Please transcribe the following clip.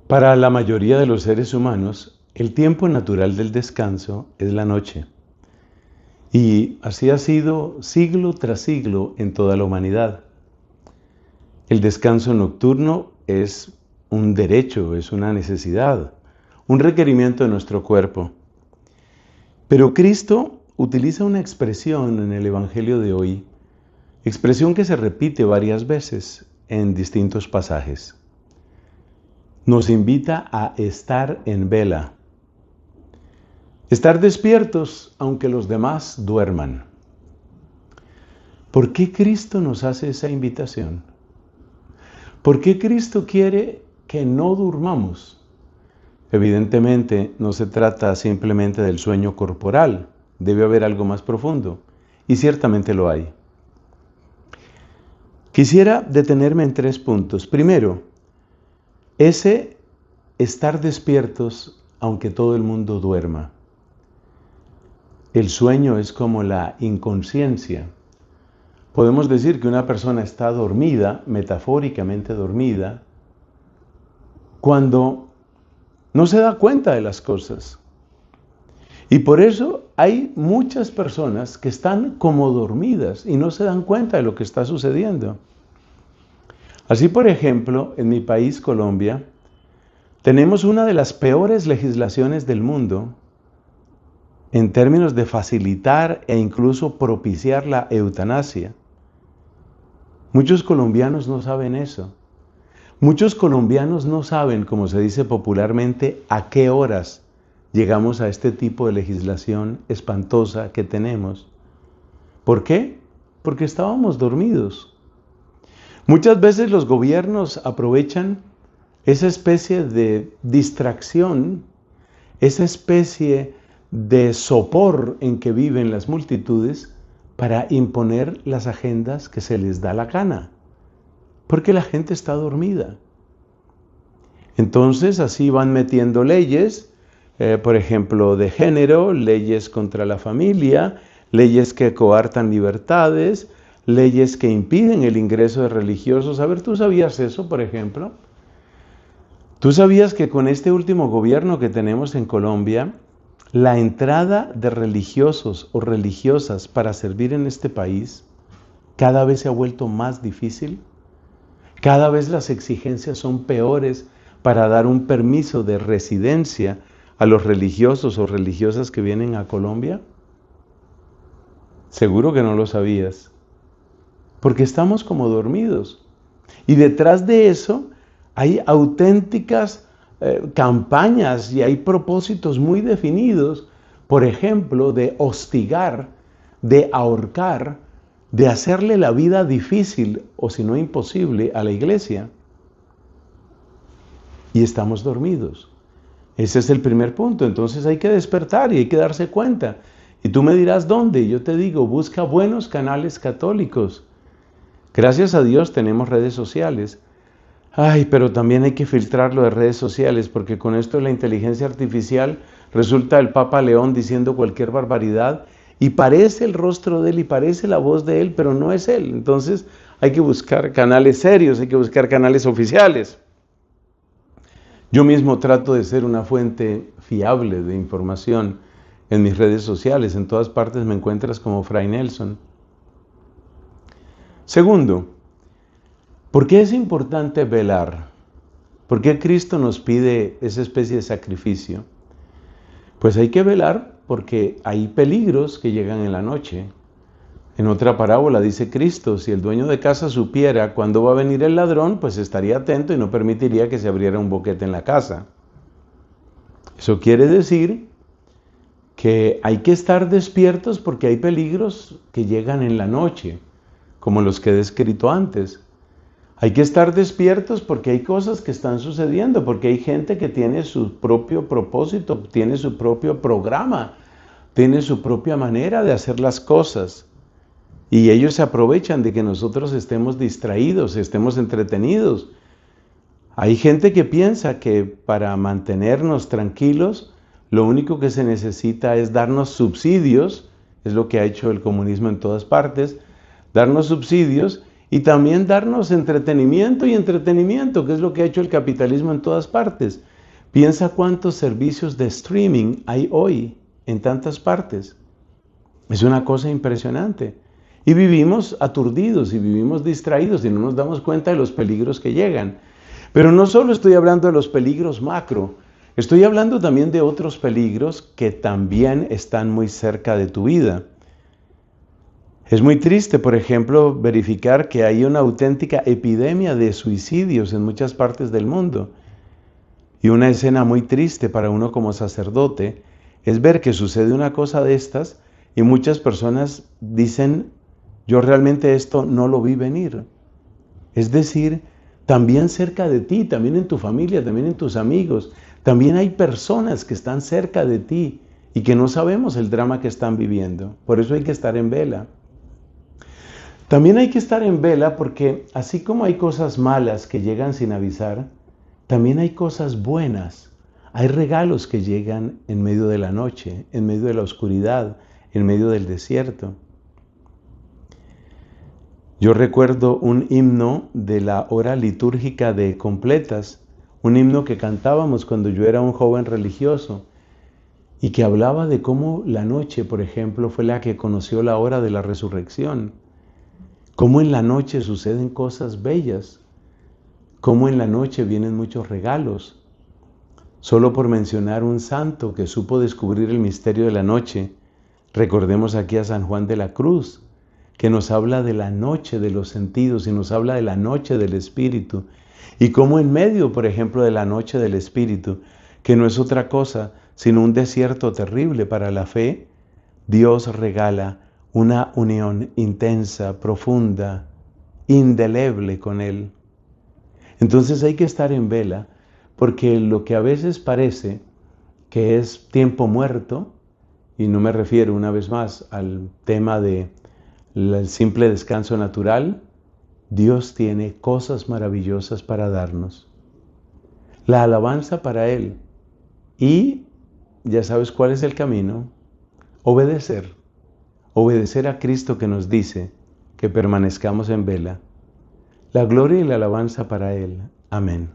Para la mayoría de los seres humanos, el tiempo natural del descanso es la noche. Y así ha sido siglo tras siglo en toda la humanidad. El descanso nocturno es un derecho, es una necesidad, un requerimiento de nuestro cuerpo. Pero Cristo utiliza una expresión en el Evangelio de hoy, expresión que se repite varias veces en distintos pasajes. Nos invita a estar en vela, estar despiertos aunque los demás duerman. ¿Por qué Cristo nos hace esa invitación? ¿Por qué Cristo quiere que no durmamos? Evidentemente no se trata simplemente del sueño corporal, debe haber algo más profundo, y ciertamente lo hay. Quisiera detenerme en 3 puntos. Primero, ese estar despiertos aunque todo el mundo duerma. El sueño es como la inconsciencia. Podemos decir que una persona está dormida, metafóricamente dormida, cuando no se da cuenta de las cosas. Y por eso hay muchas personas que están como dormidas y no se dan cuenta de lo que está sucediendo. Así, por ejemplo, en mi país, Colombia, tenemos una de las peores legislaciones del mundo en términos de facilitar e incluso propiciar la eutanasia. Muchos colombianos no saben eso. Muchos colombianos no saben, como se dice popularmente, a qué horas llegamos a este tipo de legislación espantosa que tenemos. ¿Por qué? Porque estábamos dormidos. Muchas veces los gobiernos aprovechan esa especie de distracción, esa especie de sopor en que viven las multitudes para imponer las agendas que se les da la gana, porque la gente está dormida. Entonces así van metiendo leyes, por ejemplo, de género, leyes contra la familia, leyes que coartan libertades, leyes que impiden el ingreso de religiosos. A ver, ¿tú sabías eso, por ejemplo? ¿Tú sabías que con este último gobierno que tenemos en Colombia, la entrada de religiosos o religiosas para servir en este país cada vez se ha vuelto más difícil? Cada vez las exigencias son peores para dar un permiso de residencia a los religiosos o religiosas que vienen a Colombia. Seguro que no lo sabías, porque estamos como dormidos. Y detrás de eso hay auténticas campañas y hay propósitos muy definidos, por ejemplo, de hostigar, de ahorcar, de hacerle la vida difícil o si no imposible a la iglesia. Y estamos dormidos. Ese es el primer punto. Entonces hay que despertar y hay que darse cuenta. Y tú me dirás dónde. Yo te digo, busca buenos canales católicos. Gracias a Dios tenemos redes sociales. Ay, pero también hay que filtrarlo de redes sociales, porque con esto de la inteligencia artificial resulta el Papa León diciendo cualquier barbaridad y parece el rostro de él y parece la voz de él, pero no es él. Entonces hay que buscar canales serios, hay que buscar canales oficiales. Yo mismo trato de ser una fuente fiable de información en mis redes sociales. En todas partes me encuentras como Fray Nelson. Segundo, ¿por qué es importante velar? ¿Por qué Cristo nos pide esa especie de sacrificio? Pues hay que velar porque hay peligros que llegan en la noche. En otra parábola dice Cristo, si el dueño de casa supiera cuándo va a venir el ladrón, pues estaría atento y no permitiría que se abriera un boquete en la casa. Eso quiere decir que hay que estar despiertos porque hay peligros que llegan en la noche, como los que he descrito antes. Hay que estar despiertos porque hay cosas que están sucediendo, porque hay gente que tiene su propio propósito, tiene su propio programa, tiene su propia manera de hacer las cosas. Y ellos se aprovechan de que nosotros estemos distraídos, estemos entretenidos. Hay gente que piensa que para mantenernos tranquilos, lo único que se necesita es darnos subsidios, es lo que ha hecho el comunismo en todas partes, darnos subsidios y también darnos entretenimiento y entretenimiento, que es lo que ha hecho el capitalismo en todas partes. Piensa cuántos servicios de streaming hay hoy en tantas partes. Es una cosa impresionante. Y vivimos aturdidos y vivimos distraídos y no nos damos cuenta de los peligros que llegan. Pero no solo estoy hablando de los peligros macro, estoy hablando también de otros peligros que también están muy cerca de tu vida. Es muy triste, por ejemplo, verificar que hay una auténtica epidemia de suicidios en muchas partes del mundo. Y una escena muy triste para uno como sacerdote es ver que sucede una cosa de estas y muchas personas dicen, yo realmente esto no lo vi venir. Es decir, también cerca de ti, también en tu familia, también en tus amigos, también hay personas que están cerca de ti y que no sabemos el drama que están viviendo. Por eso hay que estar en vela. También hay que estar en vela porque así como hay cosas malas que llegan sin avisar, también hay cosas buenas. Hay regalos que llegan en medio de la noche, en medio de la oscuridad, en medio del desierto. Yo recuerdo un himno de la hora litúrgica de completas, un himno que cantábamos cuando yo era un joven religioso y que hablaba de cómo la noche, por ejemplo, fue la que conoció la hora de la resurrección. Cómo en la noche suceden cosas bellas, cómo en la noche vienen muchos regalos. Solo por mencionar un santo que supo descubrir el misterio de la noche, recordemos aquí a San Juan de la Cruz, que nos habla de la noche de los sentidos y nos habla de la noche del Espíritu. Y cómo en medio, por ejemplo, de la noche del Espíritu, que no es otra cosa sino un desierto terrible para la fe, Dios regala una unión intensa, profunda, indeleble con Él. Entonces hay que estar en vela, porque lo que a veces parece que es tiempo muerto, y no me refiero una vez más al tema del simple descanso natural, Dios tiene cosas maravillosas para darnos. La alabanza para Él. Y ya sabes cuál es el camino. Obedecer. Obedecer a Cristo que nos dice que permanezcamos en vela. La gloria y la alabanza para Él. Amén.